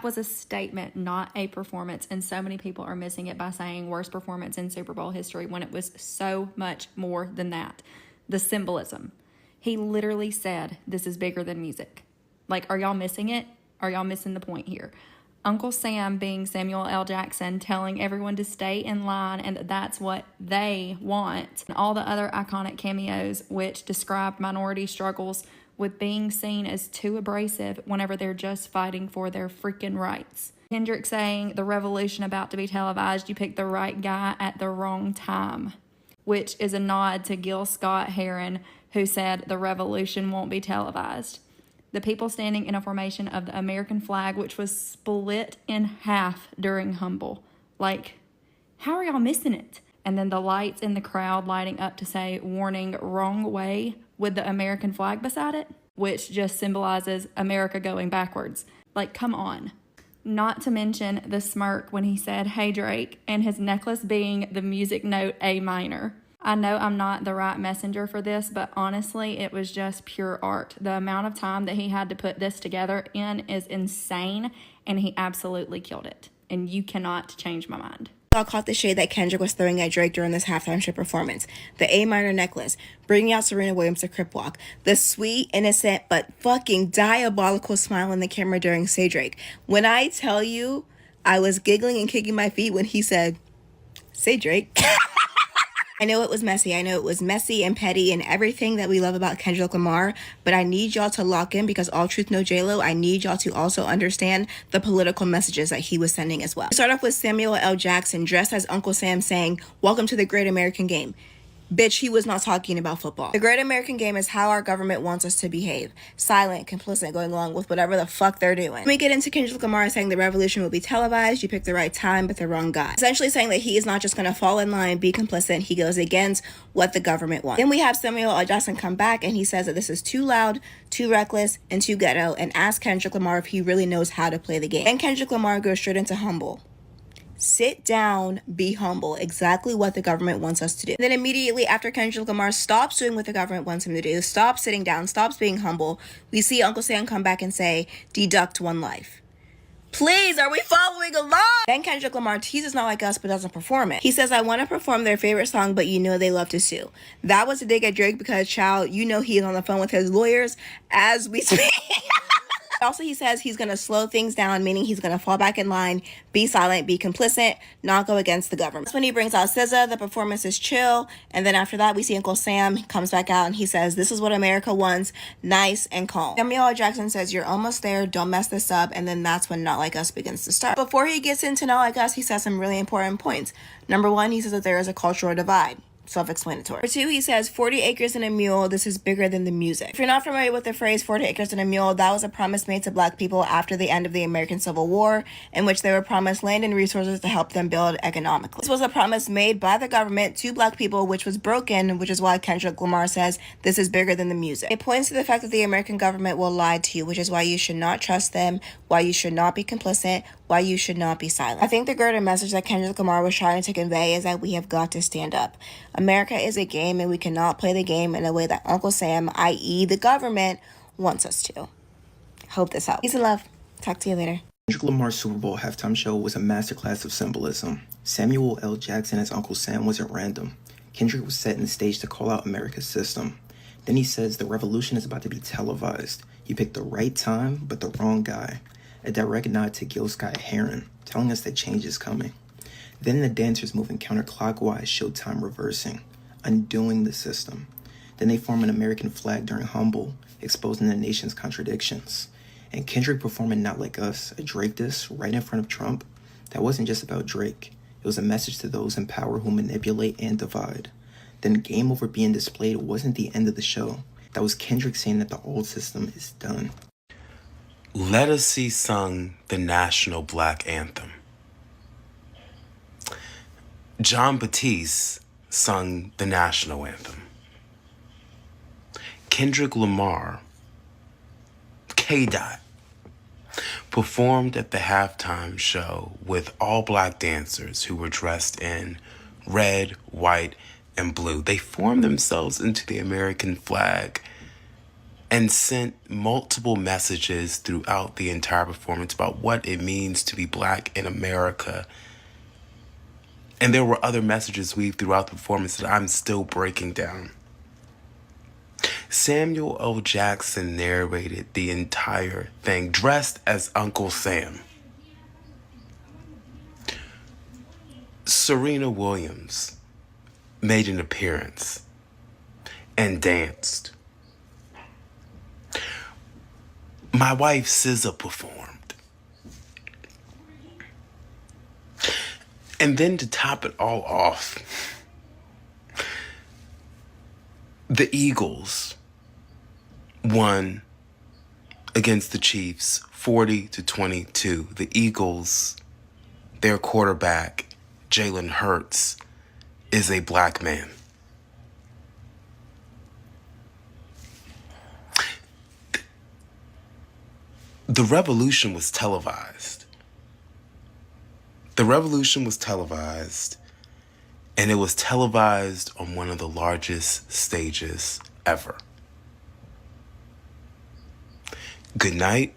That was a statement, not a performance. And so many people are missing it by saying worst performance in Super Bowl history when it was so much more than that. The symbolism. He literally said, this is bigger than music. Like, are y'all missing it? Are y'all missing the point here? Uncle Sam, being Samuel L. Jackson, telling everyone to stay in line and that that's what they want. And all the other iconic cameos which described minority struggles with being seen as too abrasive whenever they're just fighting for their freaking rights. Kendrick saying, the revolution about to be televised, you picked the right guy at the wrong time, which is a nod to Gil Scott-Heron, who said the revolution won't be televised. The people standing in a formation of the American flag, which was split in half during Humble. Like, how are y'all missing it? And then the lights in the crowd lighting up to say, warning, wrong way, with the American flag beside it, which just symbolizes America going backwards. Like, come on. Not to mention the smirk when he said, hey Drake, and his necklace being the music note A minor. I know I'm not the right messenger for this, but honestly, it was just pure art. The amount of time that he had to put this together in is insane, and he absolutely killed it. And you cannot change my mind. Y'all caught the shade that Kendrick was throwing at Drake during this halftime show performance. The A minor necklace, bringing out Serena Williams to Crip Walk, the sweet, innocent, but fucking diabolical smile in the camera during Say Drake. When I tell you, I was giggling and kicking my feet when he said, Say Drake. I know it was messy. I know it was messy and petty and everything that we love about Kendrick Lamar, but I need y'all to lock in because all truth, no J-Lo. I need y'all to also understand the political messages that he was sending as well. We start off with Samuel L. Jackson dressed as Uncle Sam saying, welcome to the Great American Game. Bitch, he was not talking about football. The Great American Game is how our government wants us to behave. Silent, complicit, going along with whatever the fuck they're doing. When we get into Kendrick Lamar saying the revolution will be televised, you picked the right time, but the wrong guy. Essentially saying that he is not just going to fall in line, be complicit, he goes against what the government wants. Then we have Samuel L. Jackson come back and he says that this is too loud, too reckless, and too ghetto, and asks Kendrick Lamar if he really knows how to play the game. And Kendrick Lamar goes straight into Humble. Sit down, be humble, exactly what the government wants us to do. And then immediately after Kendrick Lamar stops doing what the government wants him to do, stops sitting down, stops being humble, we see Uncle Sam come back and say, deduct one life. Please, are we following along? Then Kendrick Lamar teases Not Like Us but doesn't perform it. He says, I want to perform their favorite song, but you know they love to sue. That was a dig at Drake because, child, you know he is on the phone with his lawyers as we speak. Also, he says he's going to slow things down, meaning he's going to fall back in line, be silent, be complicit, not go against the government. That's when he brings out SZA, the performance is chill, and then after that, we see Uncle Sam comes back out and he says, this is what America wants, nice and calm. Samuel L. Jackson says, you're almost there, don't mess this up, and then that's when Not Like Us begins to start. Before he gets into Not Like Us, he says some really important points. Number one, he says that there is a cultural divide. Self-explanatory. Number two, he says 40 acres and a mule, this is bigger than the music. If you're not familiar with the phrase 40 acres and a mule, that was a promise made to black people after the end of the American Civil War, in which they were promised land and resources to help them build economically. This was a promise made by the government to black people, which was broken, which is why Kendrick Lamar says this is bigger than the music. It points to the fact that the American government will lie to you, which is why you should not trust them, why you should not be complicit, why you should not be silent. I think the greater message that Kendrick Lamar was trying to convey is that we have got to stand up. America is a game and we cannot play the game in a way that Uncle Sam, i.e. the government, wants us to. Hope this helps. Peace and love. Talk to you later. Kendrick Lamar's Super Bowl halftime show was a masterclass of symbolism. Samuel L. Jackson as Uncle Sam wasn't random. Kendrick was setting the stage to call out America's system. Then he says the revolution is about to be televised. You picked the right time, but the wrong guy. A direct nod to Gil Scott-Heron, telling us that change is coming. Then the dancers moving counterclockwise showed time reversing, undoing the system. Then they form an American flag during Humble, exposing the nation's contradictions. And Kendrick performing Not Like Us, a Drake diss right in front of Trump. That wasn't just about Drake. It was a message to those in power who manipulate and divide. Then game over being displayed wasn't the end of the show. That was Kendrick saying that the old system is done. Let Us See sung the national black anthem. John Batiste sung the national anthem. Kendrick Lamar, K-Dot, performed at the halftime show with all black dancers who were dressed in red, white, and blue. They formed themselves into the American flag and sent multiple messages throughout the entire performance about what it means to be black in America. And there were other messages weaved throughout the performance that I'm still breaking down. Samuel L. Jackson narrated the entire thing, dressed as Uncle Sam. Serena Williams made an appearance and danced. My wife SZA performed. And then to top it all off, the Eagles won against the Chiefs 40-22. The Eagles, their quarterback, Jalen Hurts, is a black man. The revolution was televised. The revolution was televised, and it was televised on one of the largest stages ever. Good night,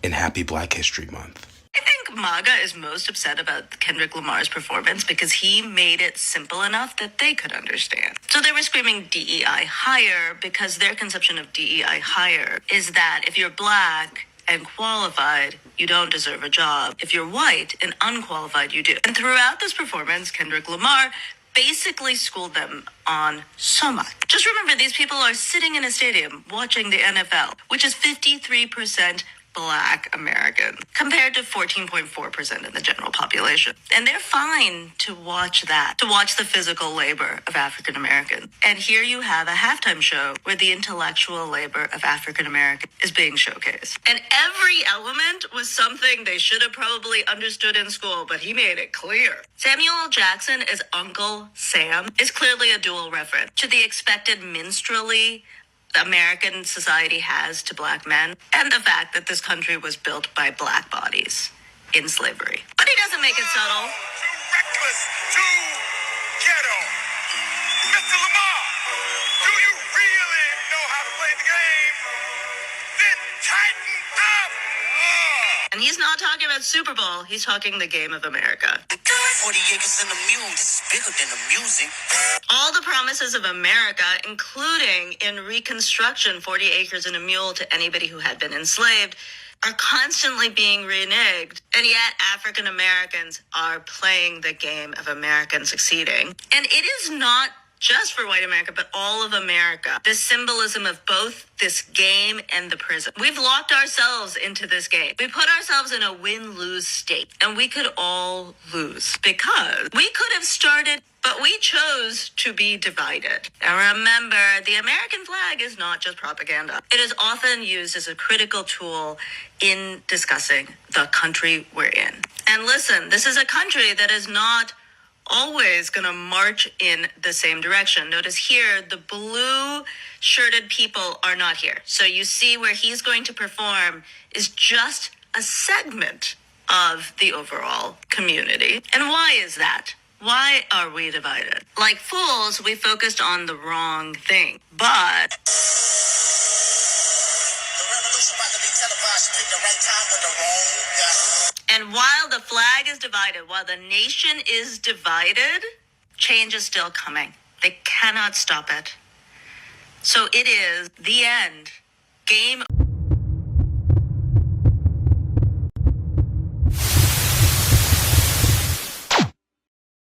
and happy Black History Month. I think MAGA is most upset about Kendrick Lamar's performance because he made it simple enough that they could understand. So they were screaming DEI hire because their conception of DEI hire is that if you're black and qualified, you don't deserve a job. If you're white and unqualified, you do. And throughout this performance, Kendrick Lamar basically schooled them on so much. Just remember, these people are sitting in a stadium watching the NFL, which is 53% Black American, compared to 14.4% in the general population. And they're fine to watch that, to watch the physical labor of African Americans. And here you have a halftime show where the intellectual labor of African American is being showcased. And every element was something they should have probably understood in school, but he made it clear. Samuel L. Jackson as Uncle Sam is clearly a dual reference to the expected minstrelly American society has to black men, and the fact that this country was built by black bodies in slavery. But he doesn't make it subtle. Too reckless, too ghetto. Mr. Lamar, do you really know how to play the game? Then tighten up. And he's not talking about Super Bowl, he's talking the game of America. 40 acres in the mule, this is bigger than the music. All the promises of America, including in Reconstruction, 40 acres and a mule to anybody who had been enslaved, are constantly being reneged. And yet African Americans are playing the game of American succeeding. And it is not just for white America, but all of America. The symbolism of both this game and the prison. We've locked ourselves into this game. We put ourselves in a win-lose state, and we could all lose because we could have started, but we chose to be divided. And remember, the American flag is not just propaganda. It is often used as a critical tool in discussing the country we're in. And listen, this is a country that is not always going to march in the same direction. Notice here, the blue shirted people are not here. So you see where he's going to perform is just a segment of the overall community. And why is that? Why are we divided? Like fools, we focused on the wrong thing. But The revolution about to be televised. You picked the right time, but the wrong guy. and while the flag is divided, while the nation is divided, change is still coming. They cannot stop it. So it is the end. Game